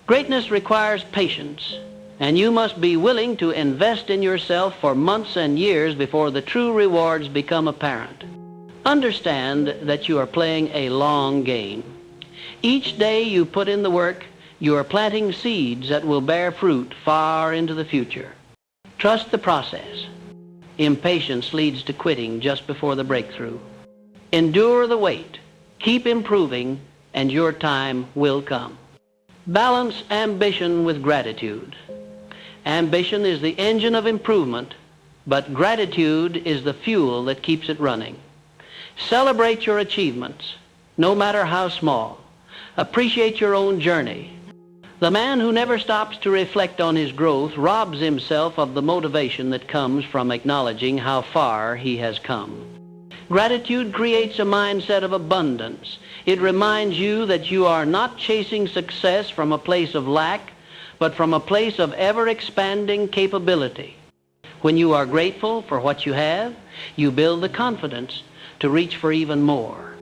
A: Greatness requires patience, and you must be willing to invest in yourself for months and years before the true rewards become apparent. Understand that you are playing a long game. Each day you put in the work, you are planting seeds that will bear fruit far into the future. Trust the process. Impatience leads to quitting just before the breakthrough. Endure the wait. Keep improving, and your time will come. Balance ambition with gratitude. Ambition is the engine of improvement, but gratitude is the fuel that keeps it running. Celebrate your achievements, no matter how small. Appreciate your own journey. The man who never stops to reflect on his growth robs himself of the motivation that comes from acknowledging how far he has come. Gratitude creates a mindset of abundance. It reminds you that you are not chasing success from a place of lack, but from a place of ever-expanding capability. When you are grateful for what you have, you build the confidence to reach for even more.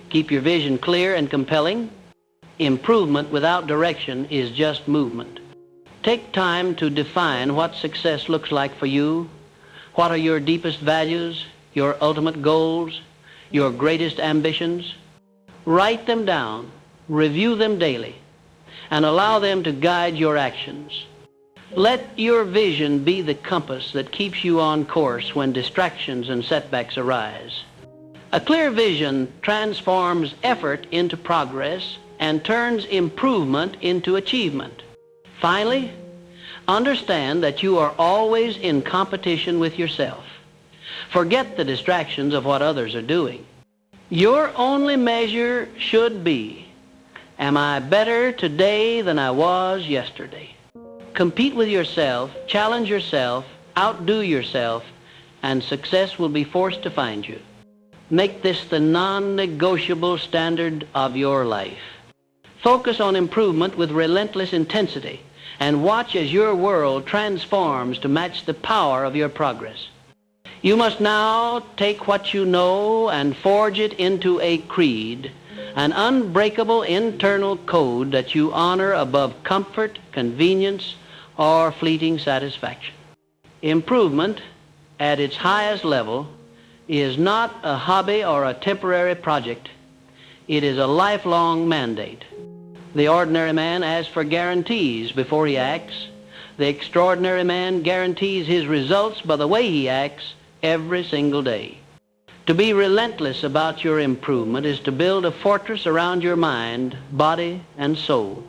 A: Keep your vision clear and compelling. Improvement without direction is just movement. Take time to define what success looks like for you. What are your deepest values, your ultimate goals, your greatest ambitions? Write them down, review them daily, and allow them to guide your actions. Let your vision be the compass that keeps you on course when distractions and setbacks arise. A clear vision transforms effort into progress and turns improvement into achievement. Finally, understand that you are always in competition with yourself. Forget the distractions of what others are doing. Your only measure should be, am I better today than I was yesterday? Compete with yourself, challenge yourself, outdo yourself, and success will be forced to find you. Make this the non-negotiable standard of your life. Focus on improvement with relentless intensity and watch as your world transforms to match the power of your progress. You must now take what you know and forge it into a creed, an unbreakable internal code that you honor above comfort, convenience, or fleeting satisfaction. Improvement at its highest level is not a hobby or a temporary project. It is a lifelong mandate. The ordinary man asks for guarantees before he acts. The extraordinary man guarantees his results by the way he acts every single day. To be relentless about your improvement is to build a fortress around your mind, body, and soul,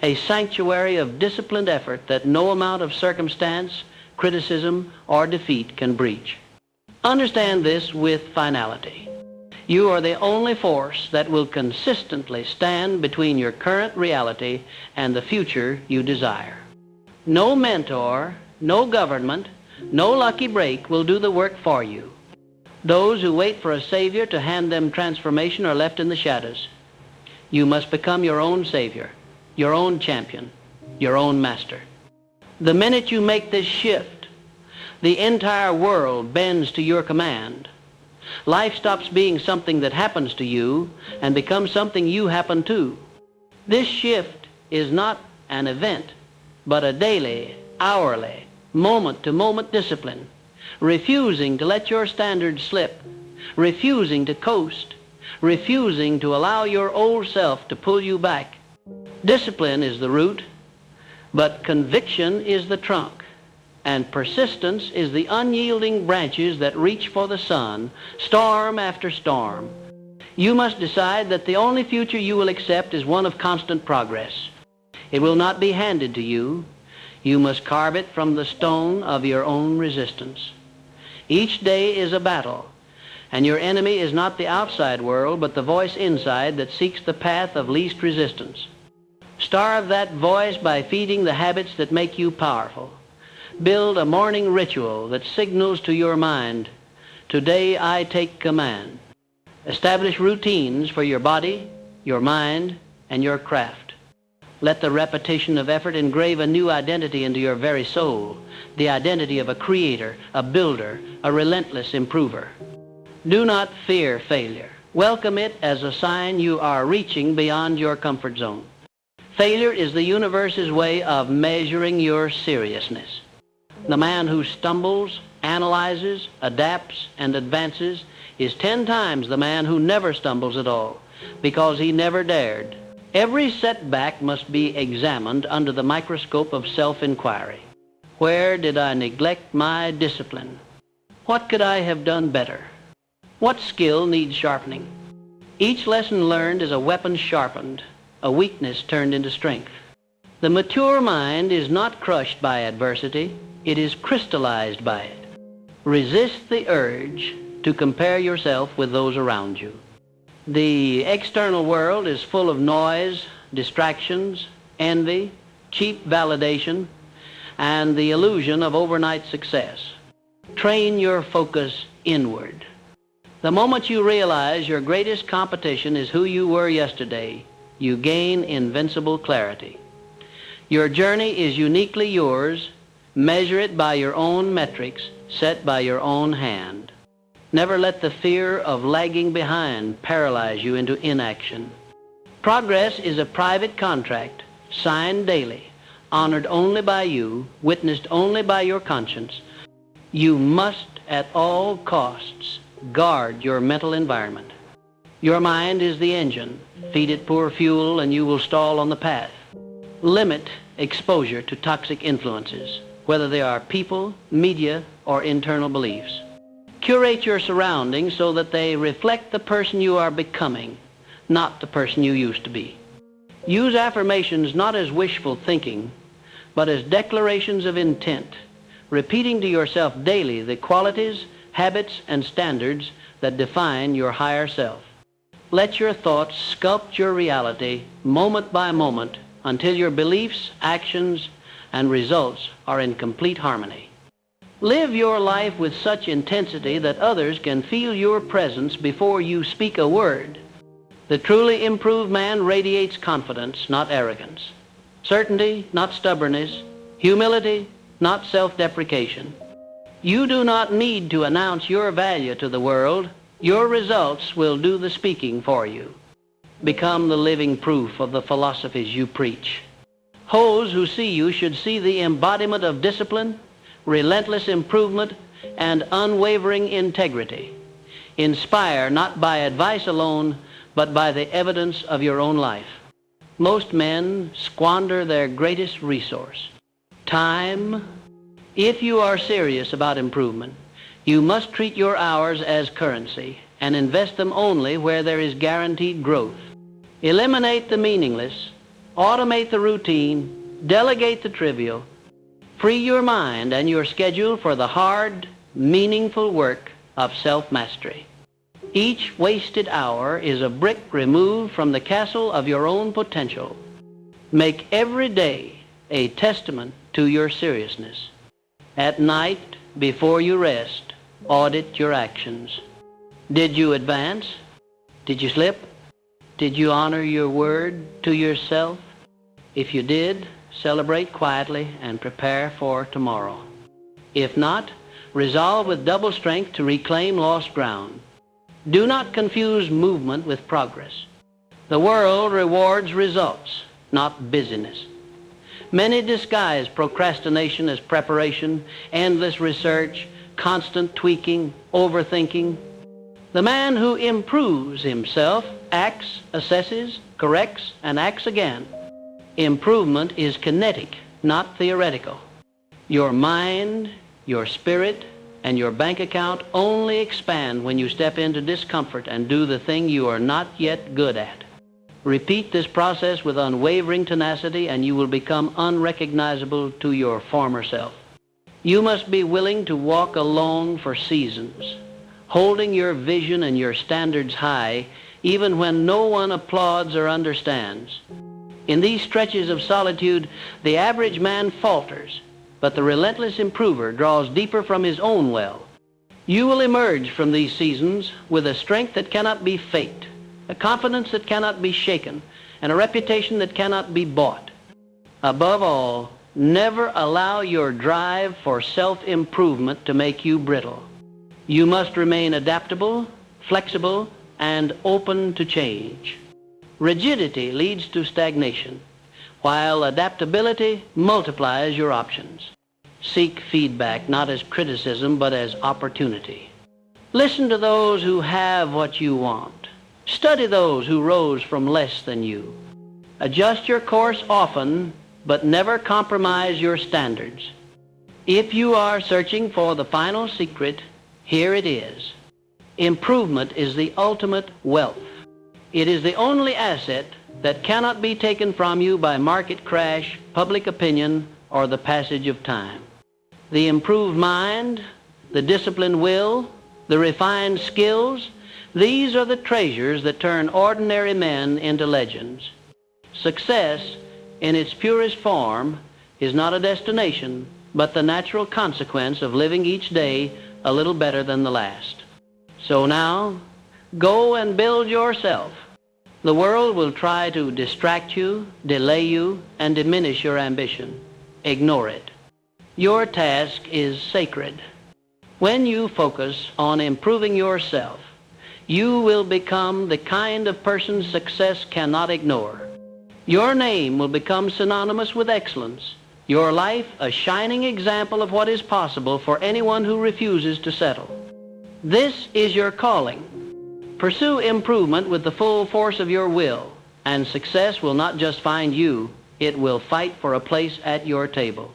A: a sanctuary of disciplined effort that no amount of circumstance, criticism, or defeat can breach. Understand this with finality. You are the only force that will consistently stand between your current reality and the future you desire. No mentor, no government, no lucky break will do the work for you. Those who wait for a savior to hand them transformation are left in the shadows. You must become your own savior, your own champion, your own master. The minute you make this shift, The entire world bends to your command. Life stops being something that happens to you and becomes something you happen to. This shift is not an event, but a daily, hourly, moment-to-moment discipline, refusing to let your standards slip, refusing to coast, refusing to allow your old self to pull you back. Discipline is the root, but conviction is the trunk, and persistence is the unyielding branches that reach for the sun, storm after storm. You must decide that the only future you will accept is one of constant progress. It will not be handed to you. You must carve it from the stone of your own resistance. Each day is a battle, and your enemy is not the outside world, but the voice inside that seeks the path of least resistance. Starve that voice by feeding the habits that make you powerful. Build a morning ritual that signals to your mind, "Today I take command." Establish routines for your body, your mind, and your craft. Let the repetition of effort engrave a new identity into your very soul, the identity of a creator, a builder, a relentless improver. Do not fear failure. Welcome it as a sign you are reaching beyond your comfort zone. Failure is the universe's way of measuring your seriousness. The man who stumbles, analyzes, adapts, and advances is 10 times the man who never stumbles at all, because he never dared. Every setback must be examined under the microscope of self-inquiry. Where did I neglect my discipline? What could I have done better? What skill needs sharpening? Each lesson learned is a weapon sharpened, a weakness turned into strength. The mature mind is not crushed by adversity, it is crystallized by it. Resist the urge to compare yourself with those around you. The external world is full of noise, distractions, envy, cheap validation, and the illusion of overnight success. Train your focus inward. The moment you realize your greatest competition is who you were yesterday, you gain invincible clarity. Your journey is uniquely yours. Measure it by your own metrics, set by your own hand. Never let the fear of lagging behind paralyze you into inaction. Progress is a private contract, signed daily, honored only by you, witnessed only by your conscience. You must, at all costs, guard your mental environment. Your mind is the engine. Feed it poor fuel and you will stall on the path. Limit exposure to toxic influences, whether they are people, media, or internal beliefs. Curate your surroundings so that they reflect the person you are becoming, not the person you used to be. Use affirmations not as wishful thinking, but as declarations of intent, repeating to yourself daily the qualities, habits, and standards that define your higher self. Let your thoughts sculpt your reality moment by moment until your beliefs, actions, and results are in complete harmony. Live your life with such intensity that others can feel your presence before you speak a word. The truly improved man radiates confidence, not arrogance. Certainty, not stubbornness. Humility, not self-deprecation. You do not need to announce your value to the world. Your results will do the speaking for you. Become the living proof of the philosophies you preach. Those who see you should see the embodiment of discipline, relentless improvement, and unwavering integrity. Inspire not by advice alone, but by the evidence of your own life. Most men squander their greatest resource, time. If you are serious about improvement, you must treat your hours as currency and invest them only where there is guaranteed growth. Eliminate the meaningless, automate the routine, delegate the trivial. Free your mind and your schedule for the hard, meaningful work of self-mastery. Each wasted hour is a brick removed from the castle of your own potential. Make every day a testament to your seriousness. At night, before you rest, audit your actions. Did you advance? Did you slip? Did you honor your word to yourself? If you did, celebrate quietly and prepare for tomorrow. If not, Resolve with double strength to reclaim lost ground. Do not confuse movement with progress. The world rewards results, not busyness. Many disguise procrastination as preparation, endless research, constant tweaking, overthinking. The man who improves himself acts, assesses, corrects, and acts again. Improvement is kinetic, not theoretical. Your mind, your spirit, and your bank account only expand when you step into discomfort and do the thing you are not yet good at. Repeat this process with unwavering tenacity and you will become unrecognizable to your former self. You must be willing to walk alone for seasons, holding your vision and your standards high even when no one applauds or understands. In these stretches of solitude, the average man falters, but the relentless improver draws deeper from his own well. You will emerge from these seasons with a strength that cannot be faked, a confidence that cannot be shaken, and a reputation that cannot be bought. Above all, never allow your drive for self-improvement to make you brittle. You must remain adaptable, flexible, and open to change. Rigidity leads to stagnation, while adaptability multiplies your options. Seek feedback not as criticism but as opportunity. Listen to those who have what you want. Study those who rose from less than you. Adjust your course often, but never compromise your standards. If you are searching for the final secret, here it is. Improvement is the ultimate wealth. It is the only asset that cannot be taken from you by market crash, public opinion, or the passage of time. The improved mind, the disciplined will, the refined skills, these are the treasures that turn ordinary men into legends. Success, in its purest form, is not a destination, but the natural consequence of living each day a little better than the last. So now, go and build yourself. The world will try to distract you, delay you, and diminish your ambition. Ignore it. Your task is sacred. When you focus on improving yourself, you will become the kind of person success cannot ignore. Your name will become synonymous with excellence. Your life a shining example of what is possible for anyone who refuses to settle. This is your calling. Pursue improvement with the full force of your will, and success will not just find you, it will fight for a place at your table.